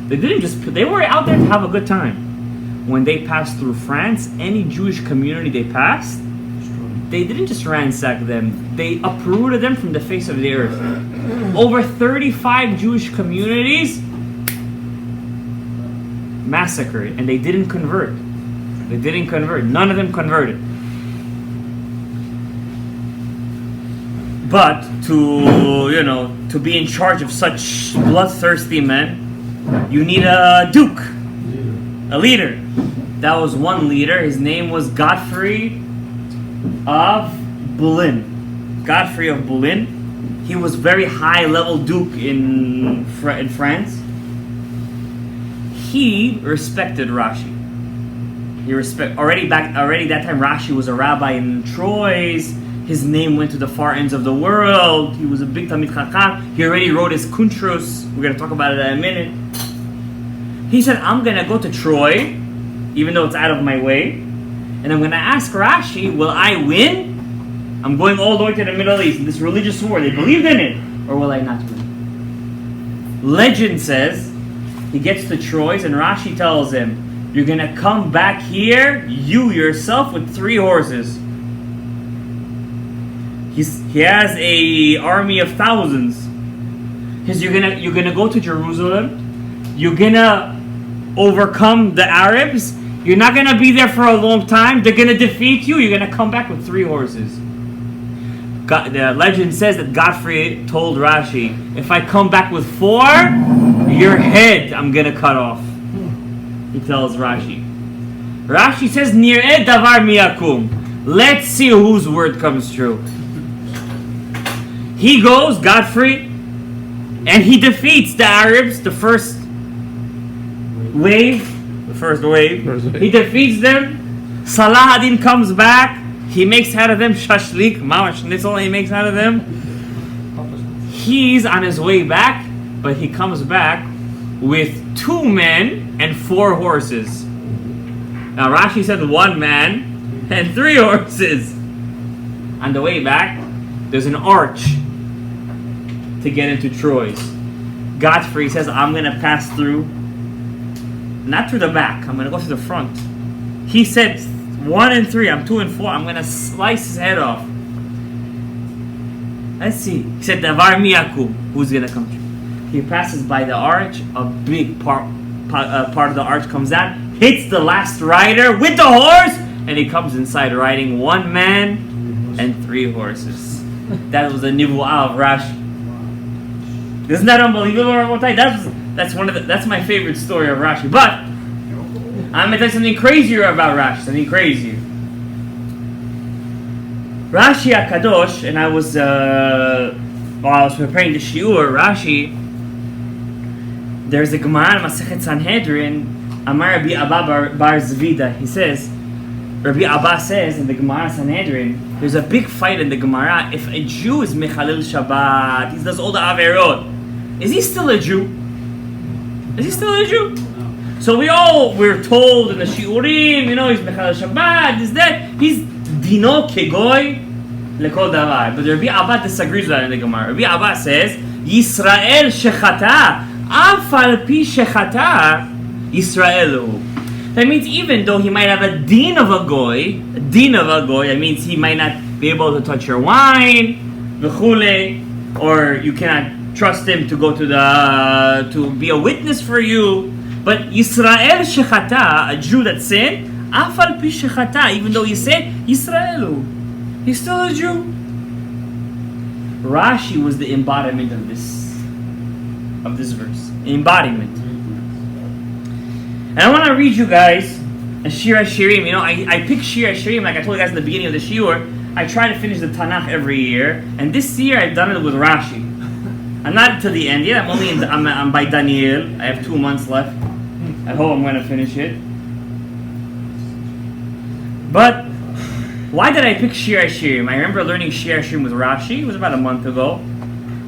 They were out there to have a good time. When they passed through France, any Jewish community they passed, they didn't just ransack them, they uprooted them from the face of the earth. Over 35 Jewish communities massacred, and they didn't convert. None of them converted. But to be in charge of such bloodthirsty men, you need a duke, a leader. That was one leader. His name was Godfrey of Bouillon. He was very high-level duke in France. He respected Rashi. Already that time Rashi was a rabbi in Troyes. His name went to the far ends of the world. He was a big Talmid Chacham. He already wrote his Kuntrus. We're going to talk about it in a minute. He said, I'm going to go to Troy, even though it's out of my way, and I'm going to ask Rashi, will I win? I'm going all the way to the Middle East, in this religious war. They believed in it. Or will I not win? Legend says, he gets to Troy, and Rashi tells him, you're going to come back here, you yourself, with 3 horses. He has a army of thousands. You're gonna go to Jerusalem. You're gonna overcome the Arabs. You're not gonna be there for a long time. They're gonna defeat you. You're gonna come back with 3 horses. The legend says that Godfrey told Rashi, if I come back with 4, your head I'm gonna cut off. He tells Rashi. Rashi says, Nir'eh davar miyakum. Let's see whose word comes true. He goes, Godfrey, and he defeats the Arabs, the first wave. He defeats them. Salah ad-Din comes back. He makes out of them shashlik, mamash nitzel, he makes out of them. He's on his way back, but he comes back with 2 men and 4 horses. Now Rashi said 1 man and 3 horses. On the way back, there's an arch to get into Troyes. Godfrey says, I'm going to pass through, not through the back, I'm going to go through the front. He said 1 and 3, I'm 2 and 4, I'm going to slice his head off. Let's see. He said, Davar miyakum, who's going to come through? He passes by the arch, a big part of the arch comes out, hits the last rider with the horse, and he comes inside riding 1 man and 3 horses. That was a nivu'ah of Rashi. Isn't that unbelievable, Rabotai? That's my favorite story of Rashi. But I'm going to tell you something crazier about Rashi. Something crazier. Rashi HaKadosh, and I was preparing the shiur, Rashi, there's a Gemara in Masechet Sanhedrin, Amar Rabbi Abba Bar Zvida. He says, Rabbi Abba says in the Gemara Sanhedrin, there's a big fight in the Gemara. If a Jew is Mechalel Shabbat, he does all the Averot, is he still a Jew? So we're told in the Shiurim, he's Mechalel Shabbat, is that, he's Dino Kegoy Lekol Davar. But Rabbi Abba disagrees with that in the Gemara. Rabbi Abba says, Yisrael Shechata, Afal Pi Shechata, Yisraelu. That means even though he might have a din of a goy, that means he might not be able to touch your wine, v'chule, or you cannot trust him to go to be a witness for you. But Yisrael shechata, a Jew that sinned, afal pi shechata, even though he said Yisraelu, he's still a Jew. Rashi was the embodiment of this verse, embodiment. And I want to read you guys a Shir HaShirim. I pick Shir HaShirim, like I told you guys at the beginning of the shiur. I try to finish the Tanakh every year, and this year I've done it with Rashi. I'm not to the end yet. I'm by Daniel. I have 2 months left. I hope I'm going to finish it. But why did I pick Shir HaShirim? I remember learning Shir HaShirim with Rashi. It was about a month ago.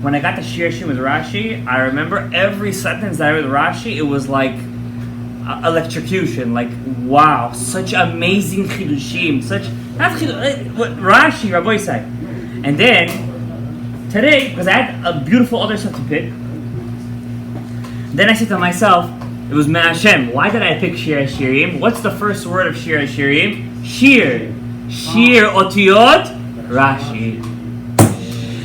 When I got to Shir HaShirim with Rashi, I remember every sentence that I read with Rashi, it was like electrocution, like wow, such amazing chidushim, Rashi, Rabbi Isai. And then today, because I had a beautiful other stuff to pick, then I said to myself, It was Me'Hashem. Why did I pick Shir HaShirim? What's the first word of Shir HaShirim? Shir. Shir Otiyot Rashi.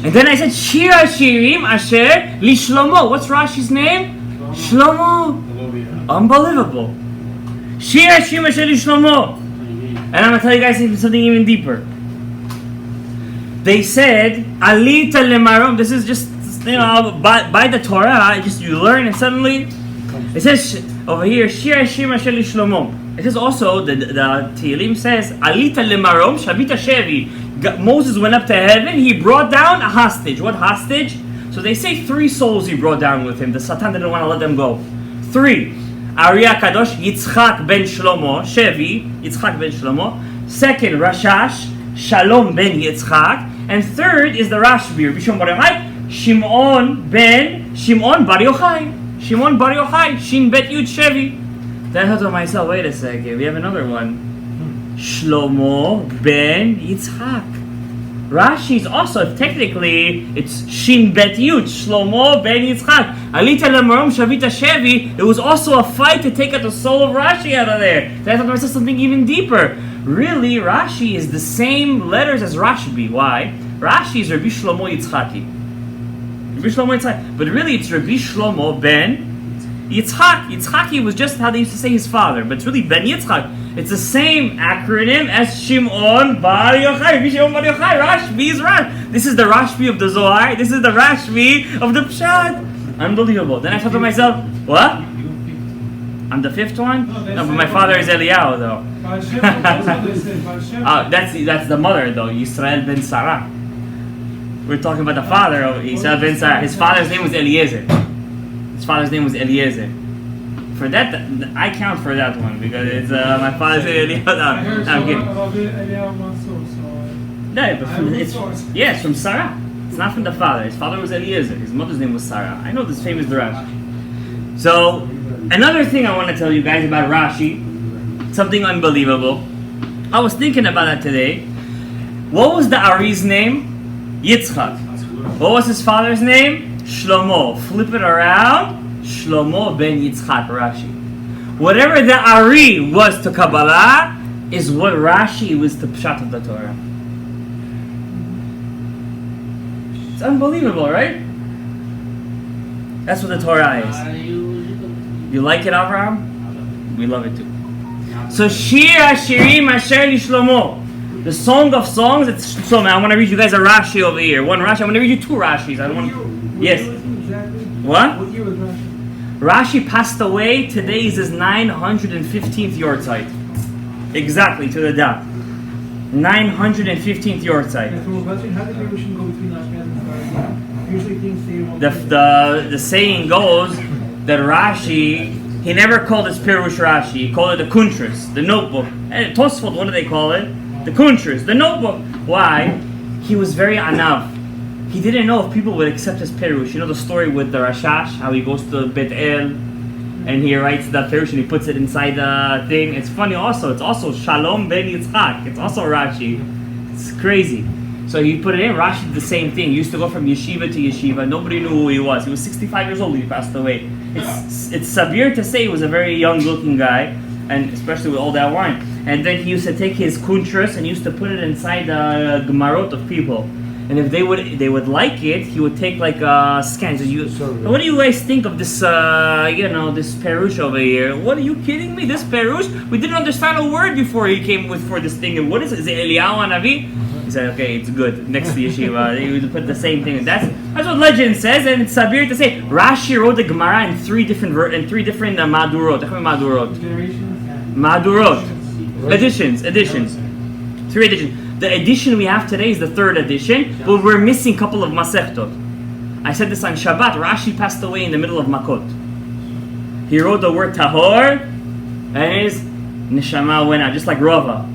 And then I said Shir HaShirim Asher Li Shlomo. What's Rashi's name? Shlomo. Unbelievable. Shir HaShirim Asher Li Shlomo. And I'm going to tell you guys something even deeper. They said, Alita Lemarom. This is just, by the Torah, you learn and suddenly, it says over here, Shir HaShirim Asher Li Shlomo. It says also, the Tehillim says, Alita Lemarom Shavita Shevi. Moses went up to heaven, he brought down a hostage. What hostage? So they say 3 souls he brought down with him. The Satan didn't want to let them go. 3. Arya Kadosh, Yitzchak ben Shlomo, Shevi, Yitzchak ben Shlomo. 2nd, Rashash, Shalom ben Yitzchak. And 3rd is the Rashbi, Rishon Bar Yochai, Shimon Bar Yochai. Shimon Bar Yochai, Shin Bet Yud Shevi. Then I thought to myself, wait a second, we have another one. Shlomo ben Yitzchak. Rashi is also, technically, it's Shin Bet Yud, Shlomo ben Yitzchak. Alita Lemarom Shavita Shevi. It was also a fight to take out the soul of Rashi out of there. Then I thought to myself something even deeper. Really, Rashi is the same letters as Rashbi. Why? Rashi is Rabbi Shlomo Yitzchaki. Rabbi Shlomo Yitzchaki. But really, it's Rabbi Shlomo ben Yitzchak. Yitzchaki was just how they used to say his father, but it's really Ben Yitzchak. It's the same acronym as Shimon Bar Yochai. Shimon Bar Yochai. Rashbi is Rash. This is the Rashbi of the Zohar. This is the Rashbi of the Pshat. Unbelievable. Then I thought to myself, what? I'm the 5th one? No, but my father is Eliyahu, though. That's the mother, though. Yisrael ben Sarah. We're talking about the father of Yisrael ben Sarah. His father's name was Eliezer. For that, I count for that one because it's my father's Eliyahu. I'm kidding. No, but it's from Sarah. It's not from the father. His father was Eliezer. His mother's name was Sarah. I know this famous Rashi. So, another thing I want to tell you guys about Rashi, something unbelievable. I was thinking about that today. What was the Ari's name? Yitzchak. What was his father's name? Shlomo. Flip it around. Shlomo ben Yitzchak, Rashi. Whatever the Ari was to Kabbalah is what Rashi was to Pshat of the Torah. It's unbelievable, right? That's what the Torah is. You like it, Avraham? We love it too. So Shir HaShirim Asher Li Shlomo. The Song of Songs, it's Shlomo. I want to read you guys a Rashi over here. One Rashi. I'm going to read you 2 Rashis. I don't want. Yes. What? What year was Rashi? Rashi passed away. Today is his 915th Yortzeit. Exactly to the dot. 915th Yortzeit. How did Yerushin go between Rashi and Sarah? Usually things say The saying goes that Rashi, he never called his Pirush Rashi. He called it the Kuntras, the notebook. And Tosfot, what do they call it? The Kuntras, the notebook. Why? He was very anav. He didn't know if people would accept his Pirush. You know the story with the Rashash, how he goes to Bet El and he writes the Pirush and he puts it inside the thing. It's funny also. It's also Shalom ben Yitzchak. It's also Rashi. It's crazy. So he put it in. Rashi did the same thing. He used to go from yeshiva to yeshiva. Nobody knew who he was. He was 65 years old when he passed away. It's severe to say he was a very young-looking guy, and especially with all that wine. And then he used to take his kuntras and he used to put it inside the gemarot of people. And if they would like it, he would take like scans. What do you guys think of this? This Perush over here. What are you kidding me? This Perush? We didn't understand a word before he came for this thing. And what is it? Is it Eliyahu Hanavi? He said, okay, it's good. Next to yeshiva, he would put the same thing. That's what legend says, and it's sabir to say. Rashi wrote the Gemara in three different madurot. Madurot. Editions. 3 editions. The edition we have today is the 3rd edition, but we're missing a couple of Masechtot. I said this on Shabbat. Rashi passed away in the middle of Makot. He wrote the word Tahor, and his Neshama went out, just like Rava.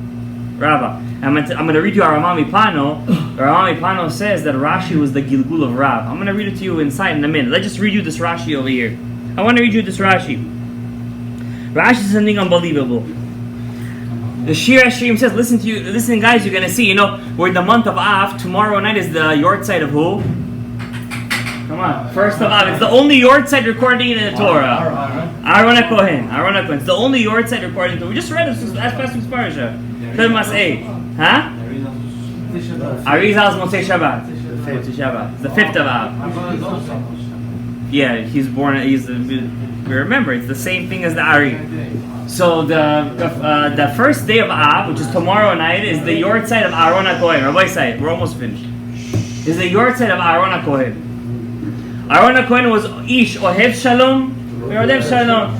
I'm going to read you our Ramami Pano. Ramami Pano says that Rashi was the Gilgul of Rav. I'm going to read it to you inside in a minute. Let's just read you this Rashi over here. I want to read you this Rashi. Rashi is something unbelievable. The Shir HaShirim says, listen guys, you're going to see, we're in the month of Av. Tomorrow night is the Yortzeit of who? Come on. First of all, it's the only Yortzeit recording in the Torah. Aaron HaKohen. Aaron HaKohen. It's the only Yortzeit recording in the Torah. We just read this last week's parasha. Mas 8. Huh? Arizal's Motzei Shabbat. Motzei Shabbat. It's the 5th of Av. Yeah, he's born. Remember, it's the same thing as the Ari. So the first day of Av, which is tomorrow night, is the Yortzeit of Aaron HaKohen. Rabbi Say, we're almost finished. Is the Yortzeit of Aaron HaKohen. Aaron HaKohen was Ish Ohev Shalom. Ohev Shalom.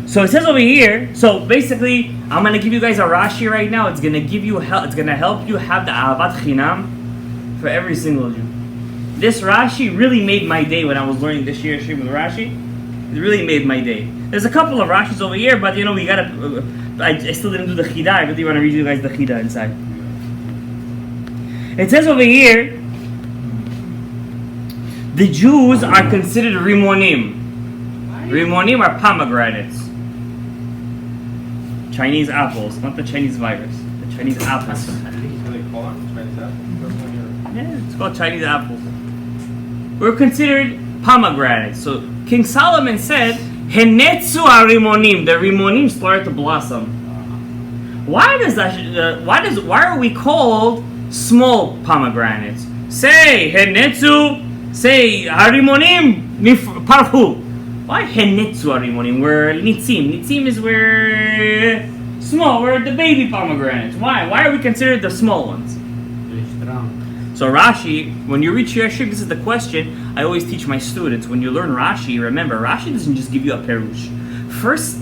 So it says over here. So basically, I'm gonna give you guys a Rashi right now. It's gonna give you help. It's gonna help you have the Ahavat Chinam for every single Jew. This Rashi really made my day when I was learning this year's stream with Rashi. It really made my day. There's a couple of Rashis over here, but we gotta. I still didn't do the Chida. I really want to read you guys the Chida inside. It says over here, the Jews are considered Rimonim. Rimonim are pomegranates. Chinese apples, not the Chinese virus. The Chinese apples. Yeah, it's called Chinese apples. We're considered pomegranates. So King Solomon said, Henetzu Rimonim. The Rimonim started to blossom. Why are we called small pomegranates? Say Henetzu. Say Harimonim Parfu. Why Henetzu Harimonim? We're Nitzim. Nitzim is we're small. We're the baby pomegranates. Why? Why are we considered the small ones? So Rashi, when you reach your ship, this is the question I always teach my students. When you learn Rashi, remember, Rashi doesn't just give you a perush. First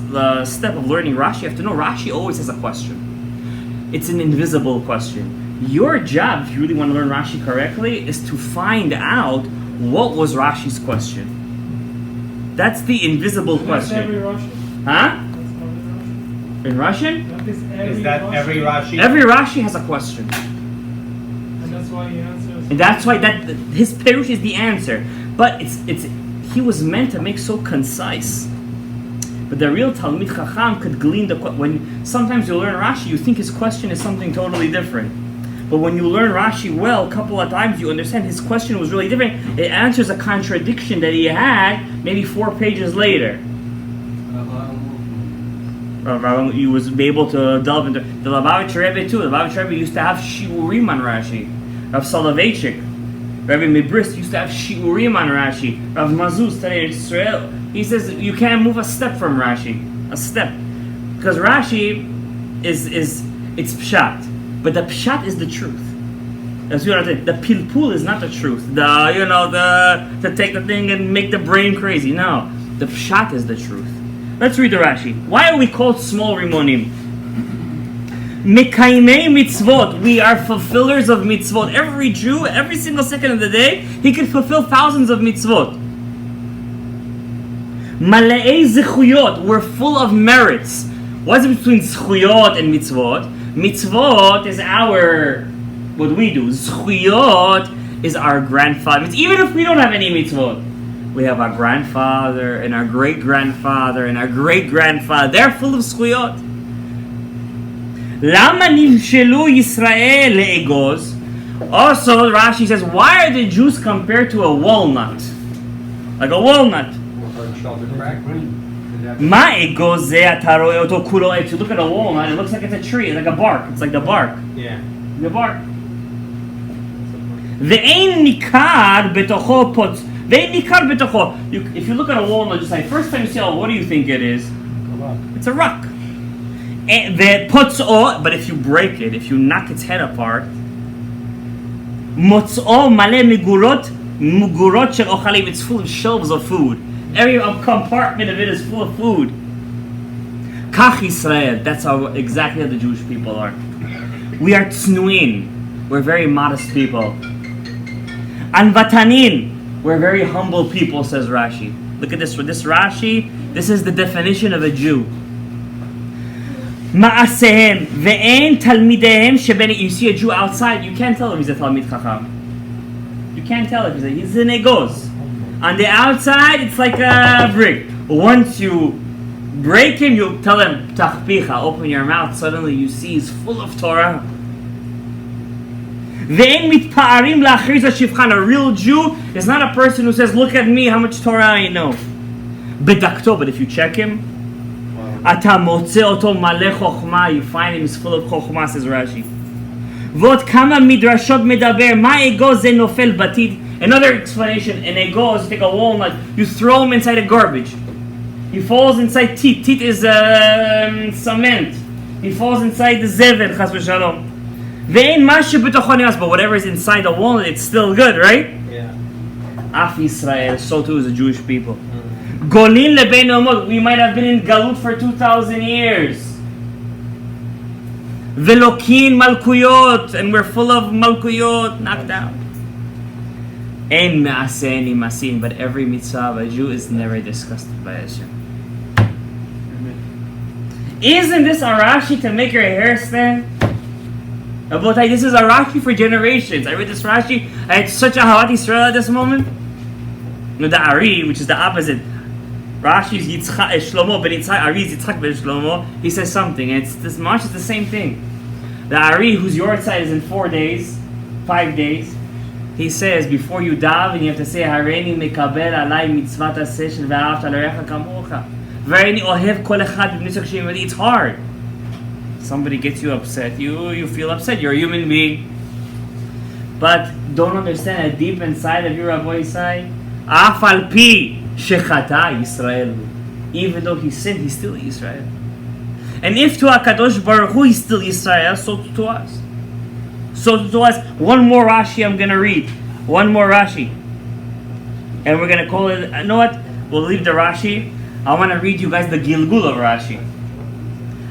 step of learning Rashi, you have to know Rashi always has a question. It's an invisible question. Your job, if you really want to learn Rashi correctly, is to find out what was Rashi's question. That's the invisible question. Every Rashi? Huh? In Russian? Is that every Rashi? Every Rashi has a question. And that's why he answers. And that's why his perush is the answer. But he was meant to make so concise. But the real Talmid Chacham could glean when sometimes you learn Rashi, you think his question is something totally different. But when you learn Rashi well, a couple of times you understand his question was really different. It answers a contradiction that he had maybe 4 pages later. You was able to delve into the Lubavitcher Rebbe too. The Lubavitcher Rebbe used to have shiurim on Rashi. Rav Soloveitchik, Rebbe Mibrist used to have shiurim on Rashi. Rav Mazuz today in Israel, he says you can't move a step from Rashi, a step, because Rashi is it's pshat, but the pshat is the truth. That's what I think. The pilpul is not the truth. To take the thing and make the brain crazy. No, the pshat is the truth. Let's read the Rashi. Why are we called small rimonim? Mekaimei mitzvot. We are fulfillers of mitzvot. Every Jew, every single second of the day, he can fulfill thousands of mitzvot. Malei zechuyot. We're full of merits. What's between zechuyot and mitzvot? Mitzvot is what we do. Zechuyot is our grandfather. Even if we don't have any mitzvot, we have our grandfather and our great-grandfather and our great-grandfather. They're full of zechuyot. Lama nivshelu Yisrael le'egoz. Also, Rashi says, why are the Jews compared to a walnut? Like a walnut. Ma egoz ze ata ro'eh oto kulo. If you look at a walnut, it looks like it's a tree. It's like a bark. It's like the bark. Yeah. The bark. Ve'ein nikar betocho potz. If you look at a walnut, just like first time you see it, what do you think it is? It's a rock. But if you break it, if you knock its head apart, it's full of shelves of food. Every compartment of it is full of food. Kach Yisrael, that's exactly how the Jewish people are. We are tznuin, we're very modest people. Anvatanin, we're very humble people, says Rashi. Look at this. With this Rashi, this is the definition of a Jew. Ma'asehem ve'en talmidehem shebeni. You see a Jew outside, you can't tell him he's a Talmid Chacham. You can't tell him he's an egoz. On the outside, it's like a brick. Once you break him, you tell him tachpicha. Open your mouth. Suddenly, you see he's full of Torah. Ve'en mitpa'arim la'achriz ha'shivchan. A real Jew is not a person who says, look at me, how much Torah I know. Bedakto, but if you check him, Ata motze oto maleh chokhmah, you find him is full of chokhmah, says Rashi. Vot kama midrashot medaber, ma ego ze nofel batid. Another explanation, an ego is you take a walnut, you throw him inside a garbage. He falls inside teat. Teat is cement. He falls inside the zeven, chas v'shalom. Ve'en ma shebetocho nimas, but whatever is inside the walnut, it's still good, right? Yeah. Af Yisrael, so too is the Jewish people. Golin lebein omot, we might have been in Galut for 2,000 years. Velokin malkuyot, and we're full of malkuyot, knocked out. Ein me'aseh ein masim, but every mitzvah of a Jew is never disgusted by Hashem. Isn't this a Rashi to make your hair stand? Abotai, this is a Rashi for generations. I read this Rashi, I had such a Havat Yisrael at this moment. No, the Ari, which is the opposite. Rashi's Shlomo ben Yitzchak, Ari's Yitzchak ben Shlomo. He says something, and it's this much. It's the same thing. The Ari, whose your side is in 4 days, 5 days. He says before you daven, you have to say Hareini mekabel alai mitzvat aseh shel ve'ahavta l'recha kamocha. Ve'reini ohev kol echad b'nei tzachshim. It's hard. Somebody gets you upset. You feel upset. You're a human being, but don't understand that deep inside of your Rabbi Yisai, af al pi shechata Yisrael. Even though he sinned, he's still Israel. And if to HaKadosh Baruch Hu he's still Israel, so to us. So to us. One more Rashi I'm going to read. One more Rashi. And we're going to call it, you know what? We'll leave the Rashi. I want to read you guys the Gilgul of Rashi.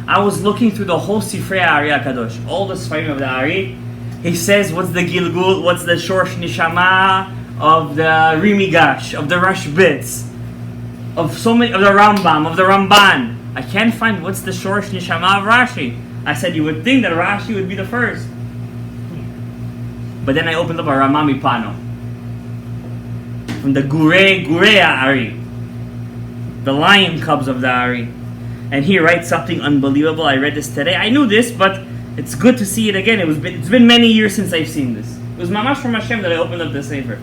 I was looking through the whole Sifrei Ari HaKadosh. All the Sfarim of the Ari. He says, what's the Gilgul? What's the Shorsh Nishama of the Rimigash, of the Rashbitz, of so many, of the Rambam, of the Ramban. I can't find what's the Shorsh Nishama of Rashi. I said you would think that Rashi would be the first. But then I opened up a Ramami Pano from the Gurei Ari, the lion cubs of the Ari. And he writes something unbelievable. I read this today. I knew this, but it's good to see it again. It's been many years since I've seen this. It was mamash from Hashem that I opened up the Sefer.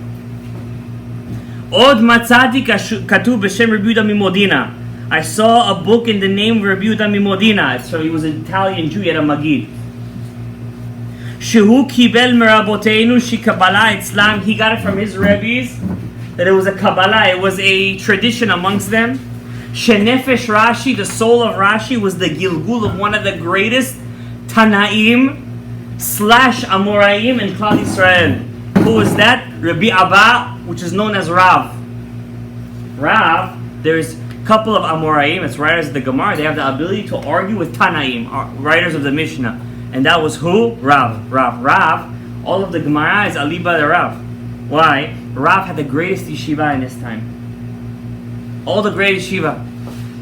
Od matzati katuv b'shem Rabbi Yehuda Mimodina. I saw a book in the name of Rabbi Yehuda Mimodina. So he was an Italian Jew, he had a Magid. Shehu kibel meraboteinu shikabala etzlam. He got it from his rabbis that it was a Kabbalah, it was a tradition amongst them. Shenefesh Rashi, the soul of Rashi, was the Gilgul of one of the greatest Tanaim / Amoraim in Klal Yisrael. Who is that? Rabbi Abba, which is known as Rav. Rav, there's a couple of Amoraim, it's writers of the Gemara, they have the ability to argue with Tanaim, writers of the Mishnah. And that was who? Rav. All of the Gemara is Aliba the Rav. Why? Rav had the greatest yeshiva in his time. All the greatest yeshiva.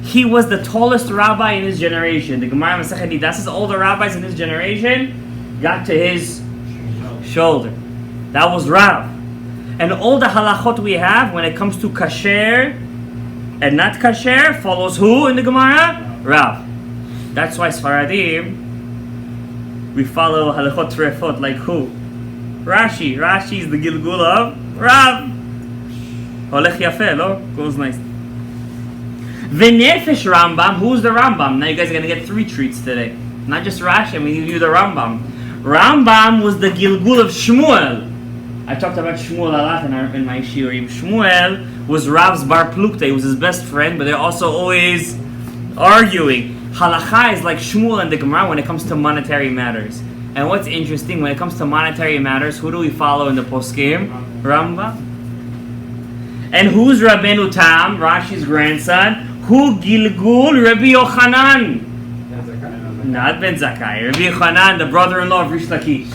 He was the tallest rabbi in his generation. The Gemara Masechet Nida says all the rabbis in his generation got to his shoulder. That was Rav. And all the halachot we have when it comes to kasher and not kasher follows who in the Gemara? Rav. That's why Sfaradim, we follow halachot trefot like who? Rashi. Rashi is the Gilgul of Rav. Holech Yafeh, no? Goes nice. V'nefesh Rambam. Who's the Rambam? Now you guys are going to get 3 treats today. Not just Rashi, I'm going to give you the Rambam. Rambam was the Gilgul of Shmuel. I talked about Shmuel a lot in my shiurim. Shmuel was Rav's bar plukta. He was his best friend, but they're also always arguing. Halacha is like Shmuel and the Gemara when it comes to monetary matters. And what's interesting, when it comes to monetary matters, who do we follow in the poskim? Rambam. And who's Rabbeinu Tam, Rashi's grandson? Who Gilgul? Rabbi Yochanan. Not Ben Zakkai. Rabbi Yochanan, the brother-in-law of Rish Lakish.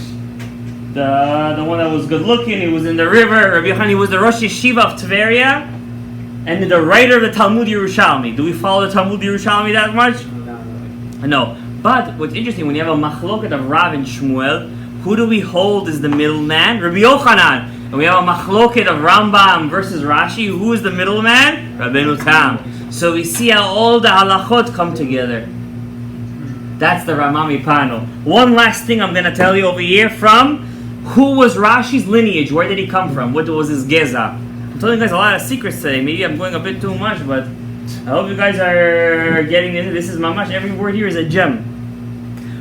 The one that was good looking, he was in the river. Rabbi Yochanan, he was the Rosh Yeshiva of Tveria and the writer of the Talmud Yerushalmi. Do we follow the Talmud Yerushalmi that much? No. But what's interesting, when you have a machloket of Rav and Shmuel, who do we hold as the middleman? Rabbi Yochanan. And we have a machloket of Rambam versus Rashi. Who is the middleman? Rabbeinu Tam. So we see how all the halachot come together. That's the Ramami panel. One last thing I'm going to tell you over here from Who was Rashi's lineage? Where did he come from? What was his geza? I'm telling you guys a lot of secrets today. Maybe I'm going a bit too much, but I hope you guys are getting into this. Is mamash. Every word here is a gem.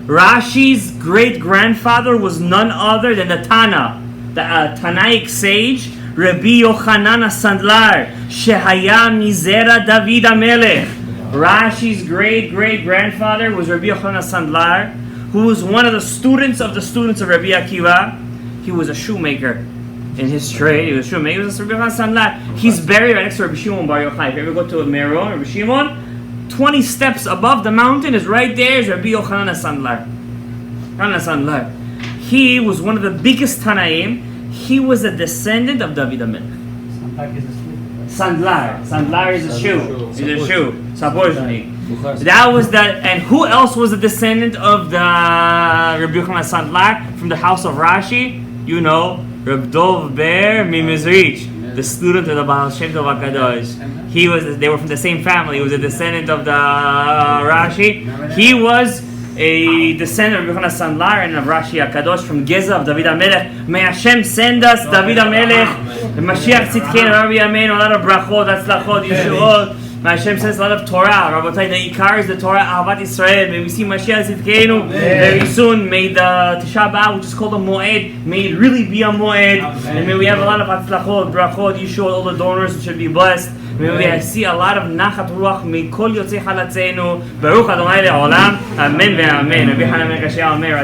Rashi's great-grandfather was none other than the Tana, the Tanaic sage, Rabbi Yochanan Sandlar, Shehaya Mizera David HaMelech. Rashi's great-great-grandfather was Rabbi Yochanan Sandlar, who was one of the students of Rabbi Akiva. He was a shoemaker in his trade. He was a shoemaker. He was Rabbi Yochanan Sandlar. He's buried right next to Rabbi Shimon Bar Yochai. If you ever go to Meron, Rabbi Shimon, 20 steps above the mountain is right there is Rabbi Yochanan Sandlar. He was one of the biggest Tanaim. He was a descendant of David HaMelech. Sandlar is a shoe. He's a shoe. Sabozhnik. That was that. And who else was a descendant of the Rabbi Yochanan Sandlar from the house of Rashi? You know, Reb Dov Ber Mimizrich, the student of the Baal Shem Tov HaKadosh. They were from the same family. He was a descendant of the Rashi. He was a descendant of Rabbi Yochanan Sandlar and of Rashi HaKadosh from Geza of David HaMelech. May Hashem send us David HaMelech, the Mashiach Tzidkeinu, Rabbi Amen, a lot of brachot, atzlachot, yeshuot. May Hashem sends a lot of Torah. Rabbatai, the Ikar is the Torah, Ahavat Yisrael. May we see Mashiach Tzidkeinu very soon. May the Tisha B'Av, which is called a Moed, may it really be a Moed. And may we have a lot of atzlachot, brachot, yeshuot, all the donors should be blessed. May we see a lot of nachat ruach mikol yotzei chalatzenu. Baruch Adonai le'olam. Amen ve'amen. Rabbi Hanan ben Kashia Omer,